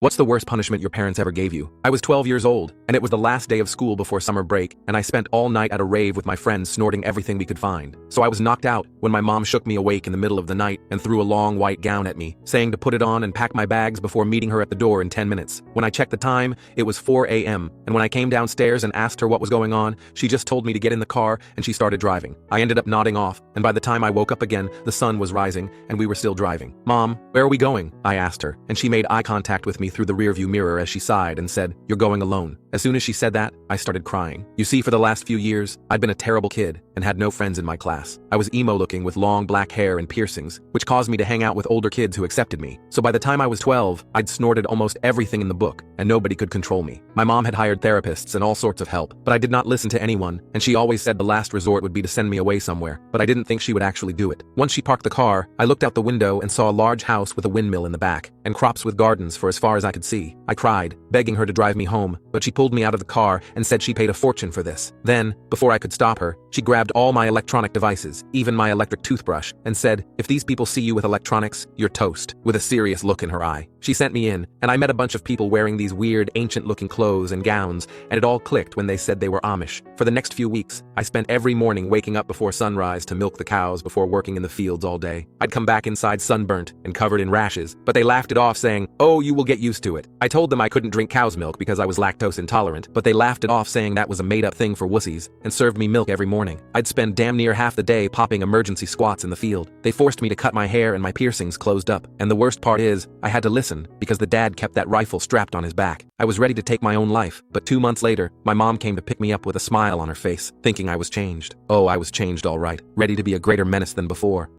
What's the worst punishment your parents ever gave you? I was 12 years old, and it was the last day of school before summer break, and I spent all night at a rave with my friends snorting everything we could find. So I was knocked out when my mom shook me awake in the middle of the night and threw a long white gown at me, saying to put it on and pack my bags before meeting her at the door in 10 minutes. When I checked the time, it was 4 a.m., and when I came downstairs and asked her what was going on, she just told me to get in the car and she started driving. I ended up nodding off, and by the time I woke up again, the sun was rising and we were still driving. "Mom, where are we going?" I asked her, and she made eye contact with me through the rearview mirror as she sighed and said, "You're going alone." As soon as she said that, I started crying. You see, for the last few years, I'd been a terrible kid and had no friends in my class. I was emo-looking with long black hair and piercings, which caused me to hang out with older kids who accepted me. So by the time I was 12, I'd snorted almost everything in the book, and nobody could control me. My mom had hired therapists and all sorts of help, but I did not listen to anyone, and she always said the last resort would be to send me away somewhere, but I didn't think she would actually do it. Once she parked the car, I looked out the window and saw a large house with a windmill in the back, and crops with gardens for as far as I could see. I cried, begging her to drive me home, but she pulled me out of the car and said she paid a fortune for this. Then, before I could stop her, she grabbed all my electronic devices, even my electric toothbrush, and said, "If these people see you with electronics, you're toast," with a serious look in her eye. She sent me in, and I met a bunch of people wearing these weird, ancient-looking clothes and gowns, and it all clicked when they said they were Amish. For the next few weeks, I spent every morning waking up before sunrise to milk the cows before working in the fields all day. I'd come back inside sunburnt and covered in rashes, but they laughed it off saying, "Oh, you will get used to it." I told them I couldn't drink cow's milk because I was lactose intolerant, but they laughed it off saying that was a made-up thing for wussies, and served me milk every morning. I'd spend damn near half the day popping emergency squats in the field. They forced me to cut my hair and my piercings closed up, and the worst part is, I had to listen, because the dad kept that rifle strapped on his back. I was ready to take my own life, but 2 months later, my mom came to pick me up with a smile on her face, thinking I was changed. Oh, I was changed all right, ready to be a greater menace than before.